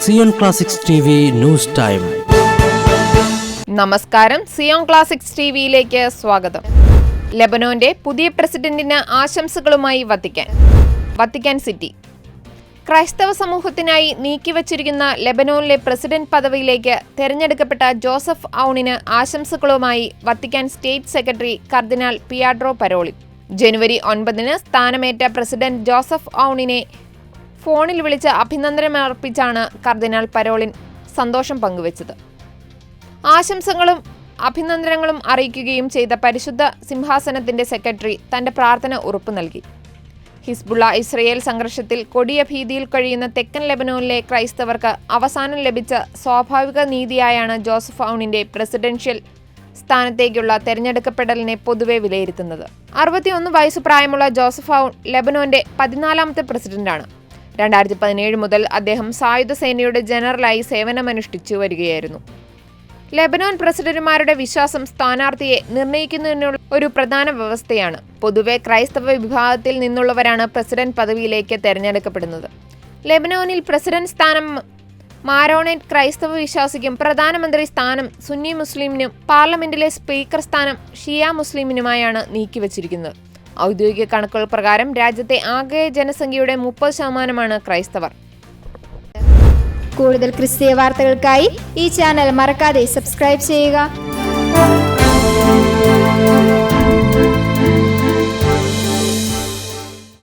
Zion classics TV news time. നമസ്കാരം, Zion classics ടിവിയിലേക്ക് സ്വാഗതം. ലെബനോന്റെ പുതിയ പ്രസിഡന്റിന് ആശംസകളുമായി വത്തിക്കാൻ സിറ്റി. ക്രൈസ്തവ സമൂഹത്തിനായി നീക്കിവച്ചിരിക്കുന്ന ലെബനോനിലെ പ്രസിഡന്റ് പദവിയിലേക്ക് തെരഞ്ഞെടുക്കപ്പെട്ട ജോസഫ് ഔണിന് ആശംസകളുമായി വത്തിക്കാൻ സ്റ്റേറ്റ് സെക്രട്ടറി കർദിനാൾ പിയാട്രോ പരോളിൻ. ജനുവരി 9 സ്ഥാനമേറ്റ പ്രസിഡന്റ് ജോസഫ് ഔണിനെ ഫോണിൽ വിളിച്ച് അഭിനന്ദനമർപ്പിച്ചാണ് കർദിനാൾ പരോളിൻ സന്തോഷം പങ്കുവച്ചത്. ആശംസകളും അഭിനന്ദനങ്ങളും അറിയിക്കുകയും ചെയ്ത പരിശുദ്ധ സിംഹാസനത്തിന്റെ സെക്രട്ടറി തന്റെ പ്രാർത്ഥന ഉറപ്പു നൽകി. ഹിസ്ബുള്ള ഇസ്രയേൽ സംഘർഷത്തിൽ കൊടിയ ഭീതിയിൽ കഴിയുന്ന തെക്കൻ ലെബനോനിലെ ക്രൈസ്തവർക്ക് അവസാനം ലഭിച്ച സ്വാഭാവിക നീതിയായാണ് ജോസഫ് ഔണിന്റെ പ്രസിഡൻഷ്യൽ സ്ഥാനത്തേക്കുള്ള തെരഞ്ഞെടുക്കപ്പെടലിനെ പൊതുവെ വിലയിരുത്തുന്നത്. 61 വയസ്സ് പ്രായമുള്ള ജോസഫ് ഔൺ ലെബനോന്റെ 14ാമത്തെ പ്രസിഡന്റാണ്. 2017 മുതൽ അദ്ദേഹം സായുധ സേനയുടെ ജനറലായി സേവനമനുഷ്ഠിച്ചു വരികയായിരുന്നു. ലെബനോൻ പ്രസിഡന്റുമാരുടെ വിശ്വാസം സ്ഥാനാർത്ഥിയെ നിർണ്ണയിക്കുന്നതിനുള്ള ഒരു പ്രധാന വ്യവസ്ഥയാണ്. പൊതുവെ ക്രൈസ്തവ വിഭാഗത്തിൽ നിന്നുള്ളവരാണ് പ്രസിഡന്റ് പദവിയിലേക്ക് തെരഞ്ഞെടുക്കപ്പെടുന്നത്. ലെബനോനിൽ പ്രസിഡന്റ് സ്ഥാനം മാരോണേറ്റ് ക്രൈസ്തവ വിശ്വാസിക്കും, പ്രധാനമന്ത്രി സ്ഥാനം സുന്നി മുസ്ലിമിനും, പാർലമെന്റിലെ സ്പീക്കർ സ്ഥാനം ഷിയ മുസ്ലിമിനുമായാണ് നീക്കിവച്ചിരിക്കുന്നത്. ഔദ്യോഗിക കണക്കുകൾ പ്രകാരം രാജ്യത്തെ ആകെ ജനസംഖ്യയുടെ 30% ക്രൈസ്തവർ. കൂടുതൽ ക്രിസ്തീയ വാർത്തകൾക്കായി ഈ ചാനൽ മറക്കാതെ സബ്സ്ക്രൈബ് ചെയ്യുക.